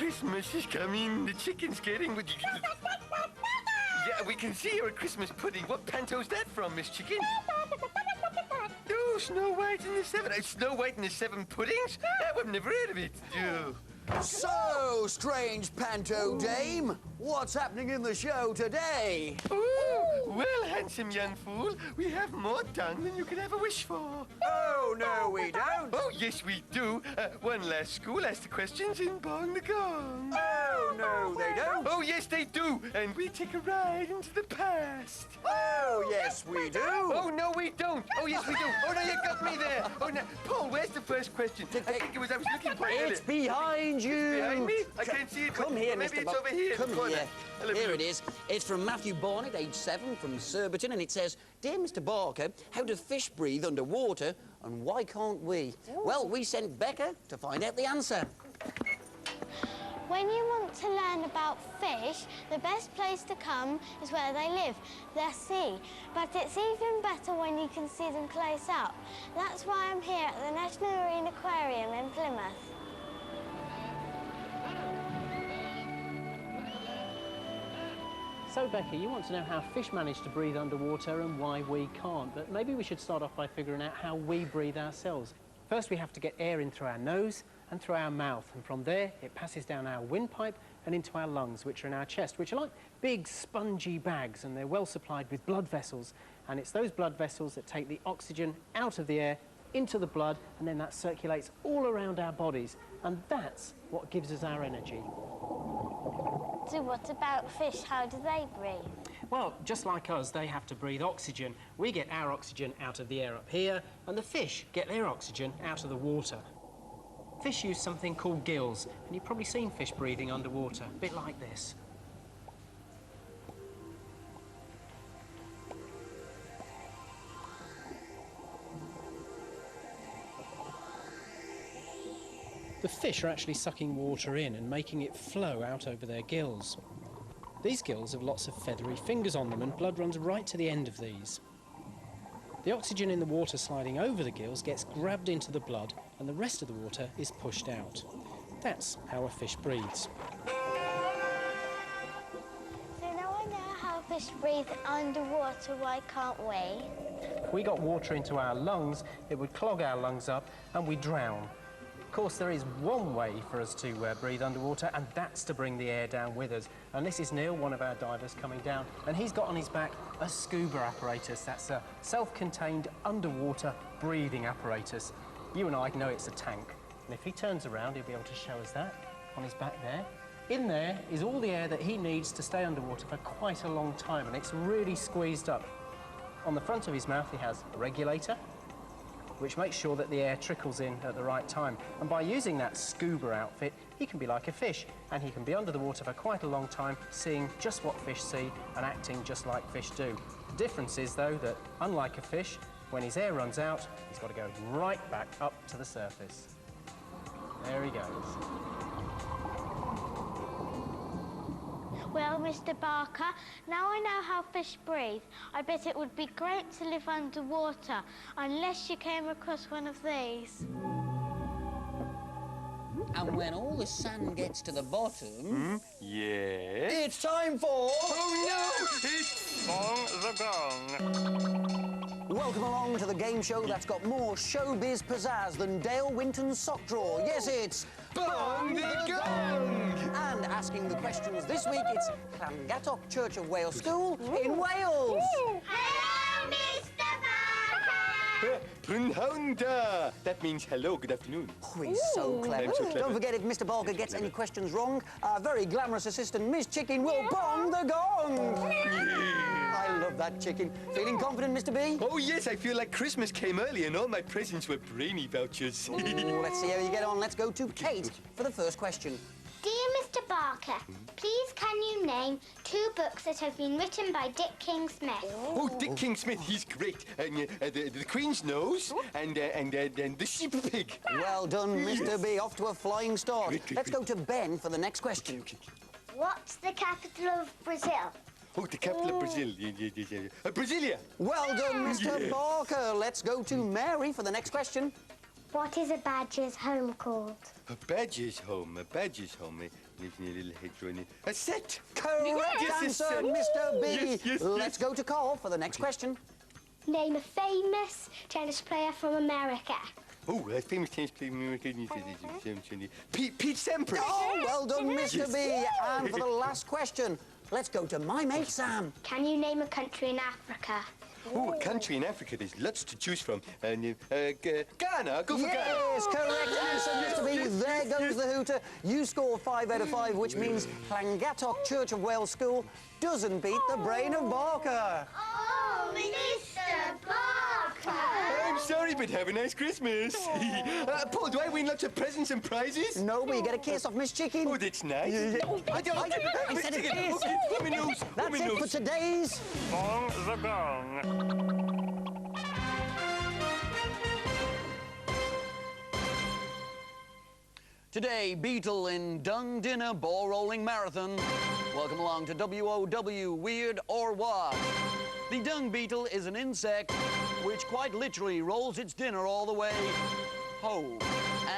Christmas is coming. The chicken's getting with you. Yeah, we can see your Christmas pudding. What panto's that from, Miss Chicken? Oh, Snow White and the Seven. Snow White and the Seven Puddings? I've never heard of it. So, strange panto dame, what's happening in the show today? Ooh, well, handsome young fool, we have more dung than you could ever wish for. Oh, no, we don't. Oh, yes, we do. One last school asked the questions in Bong The Gong. Oh, no, they don't. Oh, yes, they do. And we take a ride into the past. Oh, yes, we do. Oh, no, we don't. Oh, yes, we do. Oh, no, you got me there. Oh, no. Paul, where's the first question? I think I was looking for it. It's behind you. Behind me? I can't see it. Come here, maybe Mr. it's over here. Come here. Here it is. It's from Matthew Barnett, age 7, from Surbiton, and it says, "Dear Mr. Barker, how do fish breathe underwater, and why can't we?" Well, we sent Becca to find out the answer. When you want to learn about fish, the best place to come is where they live, the sea. But it's even better when you can see them close up. That's why I'm here at the National Marine Aquarium in Plymouth. So, Becky, you want to know how fish manage to breathe underwater and why we can't. But maybe we should start off by figuring out how we breathe ourselves. First, we have to get air in through our nose and through our mouth. And from there, it passes down our windpipe and into our lungs, which are in our chest, which are like big spongy bags, and they're well supplied with blood vessels. And it's those blood vessels that take the oxygen out of the air into the blood, and then that circulates all around our bodies. And that's what gives us our energy. So what about fish? How do they breathe? Well, just like us, they have to breathe oxygen. We get our oxygen out of the air up here, and the fish get their oxygen out of the water. Fish use something called gills, and you've probably seen fish breathing underwater, a bit like this. The fish are actually sucking water in and making it flow out over their gills. These gills have lots of feathery fingers on them, and blood runs right to the end of these. The oxygen in the water sliding over the gills gets grabbed into the blood, and the rest of the water is pushed out. That's how a fish breathes. So now I know how fish breathe underwater, why can't we? If we got water into our lungs, it would clog our lungs up and we'd drown. Of course, there is one way for us to breathe underwater, and that's to bring the air down with us. And this is Neil, one of our divers, coming down, and he's got on his back a scuba apparatus. That's a self-contained underwater breathing apparatus. You and I know it's a tank. And if he turns around, he'll be able to show us that on his back there. In there is all the air that he needs to stay underwater for quite a long time, and it's really squeezed up. On the front of his mouth, he has a regulator, which makes sure that the air trickles in at the right time. And by using that scuba outfit, he can be like a fish, and he can be under the water for quite a long time, seeing just what fish see and acting just like fish do. The difference is, though, that unlike a fish, when his air runs out, he's got to go right back up to the surface. There he goes. Well, Mr. Barker, now I know how fish breathe. I bet it would be great to live underwater, unless you came across one of these. And when all the sand gets to the bottom... Yes? It's time for... Oh, no! It's Bong The Gong. Welcome along to the game show that's got more showbiz pizzazz than Dale Winton's sock drawer. Yes, it's... Bong The Gong! And asking the questions this week, it's Llangattock Church of Wales School in Wales. Hello, Mr. Barker! Prynhawnda! That means hello, good afternoon. Oh, he's so clever. I'm so clever. Don't forget, if Mr. Barker gets any questions wrong, our very glamorous assistant, Miss Chicken, will bong the gong. I love that chicken. Feeling confident, Mr. B? Oh, yes, I feel like Christmas came early and all my presents were brainy vouchers. Let's see how you get on. Let's go to Kate for the first question. Dear Mr. Barker, please can you name 2 books that have been written by Dick King-Smith? Oh, Dick King-Smith, he's great. The Queen's Nose and the Sheep Pig. Well done, Mr. B. Off to a flying start. Let's go to Ben for the next question. What's the capital of Brazil? Oh, the capital of Brazil. Brasilia. Well done, Mr. Barker. Let's go to Mary for the next question. What is a badger's home called? A badger's home. A badger's home. Lives in a little hedgerow. A set. Correct Yes, answer, yes, Mr. B. Yes, yes, Let's go to Carl for the next question. Name a famous tennis player from America. Oh, a famous tennis player in America. Pete Sampras. Oh, well done, Mr. Yes. B. And for the last question, let's go to my mate, Sam. Can you name a country in Africa? Oh, a country in Africa. There's lots to choose from. Ghana. Go for Ghana. Yes, correct answer, Mr. B. There goes the hooter. You score 5 out of 5, which means Llangattock Church of Wales School doesn't beat the brain of Barker. Oh, Mr. Barker! I'm sorry, but have a nice Christmas. Paul, do I win lots of presents and prizes? No, but you get a kiss off Miss Chicken. Oh, that's nice. I said a kiss. That's it for today's Bong The Gong. Today, Beetle in Dung Dinner Ball Rolling Marathon. Welcome along to WOW, Weird or What? The dung beetle is an insect which quite literally rolls its dinner all the way home.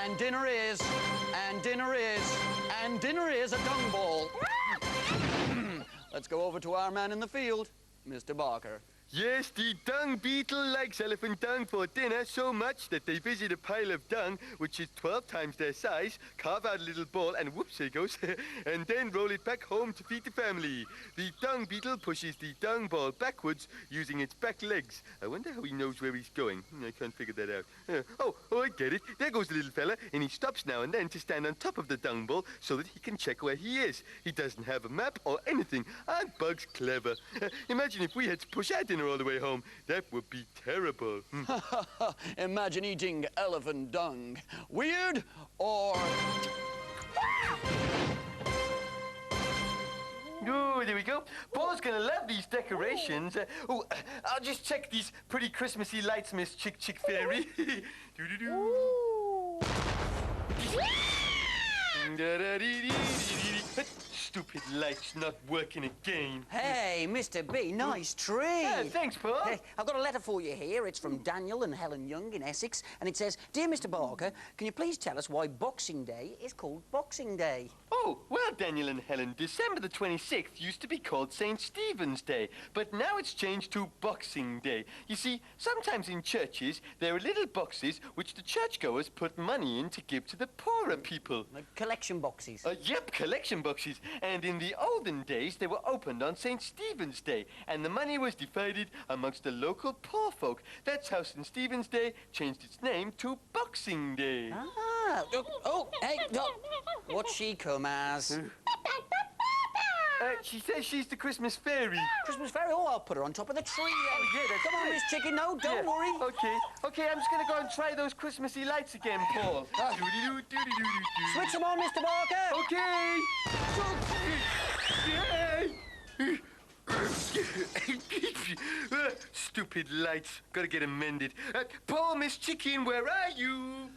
And dinner is, and dinner is, and dinner is a dung ball. Let's go over to our man in the field, Mr. Barker. Yes, the dung beetle likes elephant dung for dinner so much that they visit a pile of dung, which is 12 times their size, carve out a little ball, and whoops, there it goes, and then roll it back home to feed the family. The dung beetle pushes the dung ball backwards using its back legs. I wonder how he knows where he's going. I can't figure that out. Oh, I get it. There goes the little fella, and he stops now and then to stand on top of the dung ball so that he can check where he is. He doesn't have a map or anything. Aren't bugs clever? Imagine if we had to push our dinner all the way home. That would be terrible. Imagine eating elephant dung. Weird or... Oh, there we go. Paul's gonna love these decorations. I'll just check these pretty Christmassy lights, Miss Chick Fairy. Doo-doo-doo. Stupid lights not working again. Hey, Mr. B, nice tree. Yeah, thanks, Paul. Hey, I've got a letter for you here. It's from Daniel and Helen Young in Essex, and it says, Dear Mr. Barker, can you please tell us why Boxing Day is called Boxing Day? Oh, well, Daniel and Helen, December the 26th used to be called St. Stephen's Day, but now it's changed to Boxing Day. You see, sometimes in churches, there are little boxes which the churchgoers put money in to give to the poorer people. Like collection boxes. Yep, collection boxes. And in the olden days, they were opened on St. Stephen's Day, and the money was divided amongst the local poor folk. That's how St. Stephen's Day changed its name to Boxing Day. Ah, hey, what's she come as? She says she's the Christmas fairy. Christmas fairy? Oh, I'll put her on top of the tree. Yeah, that's Come on, great. Miss Chicken, no, don't Yeah, worry. Okay, I'm just gonna go and try those Christmassy lights again, Paul. Switch them on, Mr. Barker. Okay. Stupid lights. Gotta get them mended. Paul, Miss Chicken, where are you?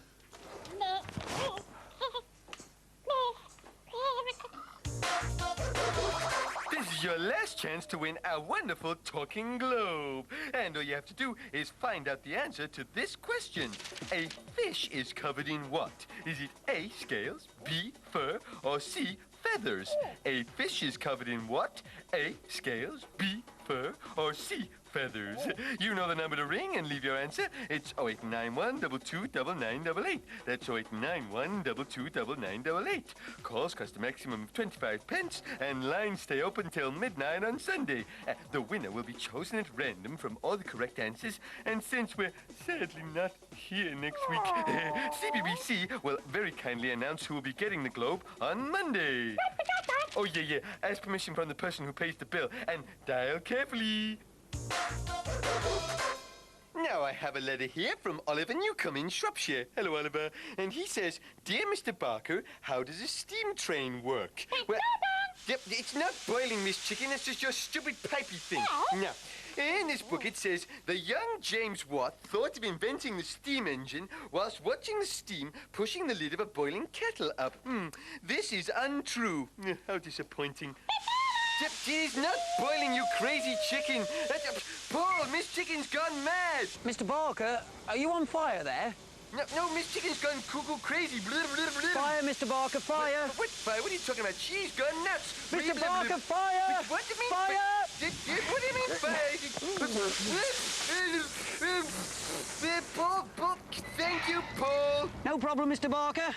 This is your last chance to win our wonderful talking globe. And all you have to do is find out the answer to this question. A fish is covered in what? Is it A, scales, B, fur, or C, feathers? A fish is covered in what? A, scales, B, fur, or C, feathers. You know the number to ring and leave your answer. It's 0891 229988. That's 0891 229988. Calls cost a maximum of 25 pence, and lines stay open till midnight on Sunday. The winner will be chosen at random from all the correct answers, and since we're sadly not here next week, CBBC will very kindly announce who will be getting the globe on Monday. Oh, yeah. Ask permission from the person who pays the bill, and dial carefully. Now I have a letter here from Oliver Newcomb in Shropshire. Hello, Oliver. And he says, Dear Mr. Barker, how does a steam train work? Well, yep, it's not boiling, Miss Chicken. It's just your stupid pipey thing. Now, in this book it says, the young James Watt thought of inventing the steam engine whilst watching the steam pushing the lid of a boiling kettle up. This is untrue. How disappointing. It is not boiling, you crazy chicken. Paul, Miss Chicken's gone mad. Mr. Barker, are you on fire there? No, Miss Chicken's gone cuckoo crazy. Blah, blah, blah. Fire, Mr. Barker, fire! What fire? What are you talking about? She's gone nuts. Mr. Blah, blah, Barker, blah. fire! What do you mean? Fire! What do you mean fire? Paul, thank you, Paul. No problem, Mr. Barker.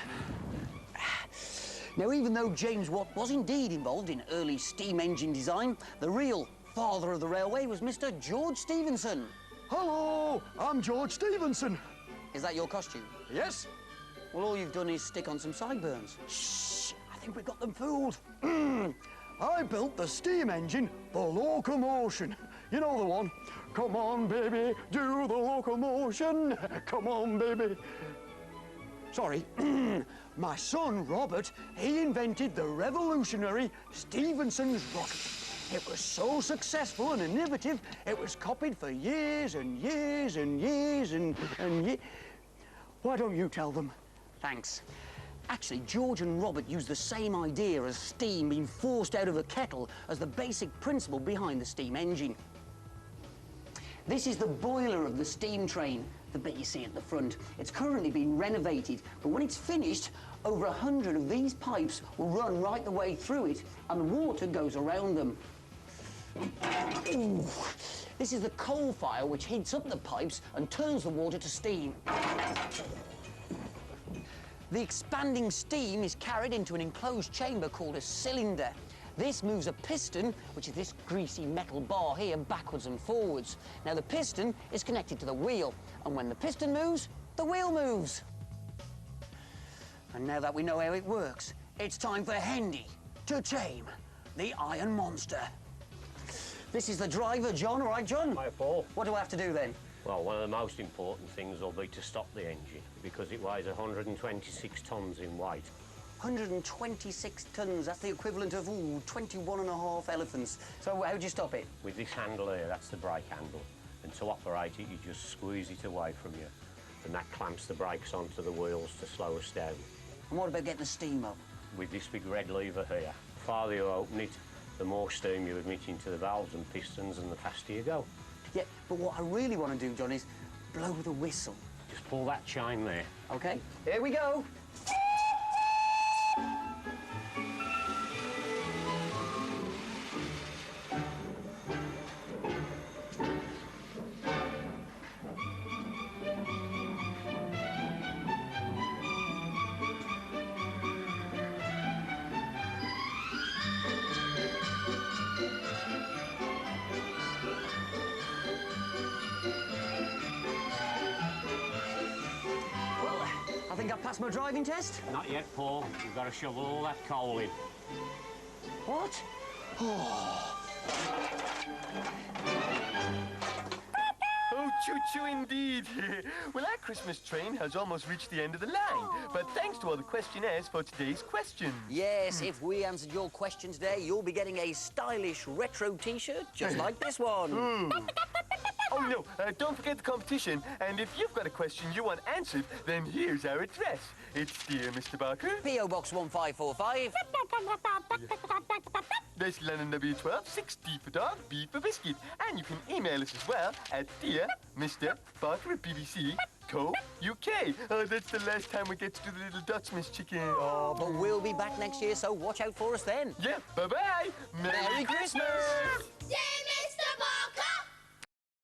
Now, even though James Watt was indeed involved in early steam engine design, the real father of the railway was Mr. George Stephenson. Hello, I'm George Stephenson. Is that your costume? Yes? Well, all you've done is stick on some sideburns. Shh, I think we got them fooled. I built the steam engine for locomotion. You know the one. Come on, baby, do the locomotion. Come on, baby. Sorry. My son, Robert, he invented the revolutionary Stephenson's rocket. It was so successful and innovative, it was copied for years and years and years and years. Why don't you tell them? Thanks. Actually, George and Robert used the same idea as steam being forced out of a kettle as the basic principle behind the steam engine. This is the boiler of the steam train, the bit you see at the front. It's currently being renovated, but when it's finished, over 100 of these pipes will run right the way through it, and the water goes around them. Ooh. This is the coal fire which heats up the pipes and turns the water to steam. The expanding steam is carried into an enclosed chamber called a cylinder. This moves a piston, which is this greasy metal bar here, backwards and forwards. Now, the piston is connected to the wheel, and when the piston moves, the wheel moves. And now that we know how it works, it's time for Hendy to tame the Iron Monster. This is the driver, John. All right, John? Hi, Paul. What do I have to do then? Well, one of the most important things will be to stop the engine because it weighs 126 tonnes in weight. 126 tonnes, that's the equivalent of, 21 and a half elephants. So how do you stop it? With this handle here, that's the brake handle. And to operate it, you just squeeze it away from you. And that clamps the brakes onto the wheels to slow us down. And what about getting the steam up? With this big red lever here, the farther you open it, the more steam you admit into the valves and pistons and the faster you go. Yeah, but what I really want to do, John, is blow the whistle. Just pull that chain there. OK, here we go. I think I passed my driving test. Not yet, Paul. You've got to shovel all that coal in. What? Oh, choo-choo indeed. Well, our Christmas train has almost reached the end of the line. But thanks to all the questionnaires for today's questions. Yes, if we answered your question today, you'll be getting a stylish retro T-shirt just like this one. Oh, no, don't forget the competition. And if you've got a question you want answered, then here's our address. It's dear Mr. Barker. P.O. Box 1545. That's London W12, 6D for dog, B for biscuit. And you can email us as well at dear Mr. Barker at BBC.co.uk. Oh, that's the last time we get to do the little dots, Miss Chicken. Oh, but we'll be back next year, so watch out for us then. Yeah, bye-bye. Merry Christmas!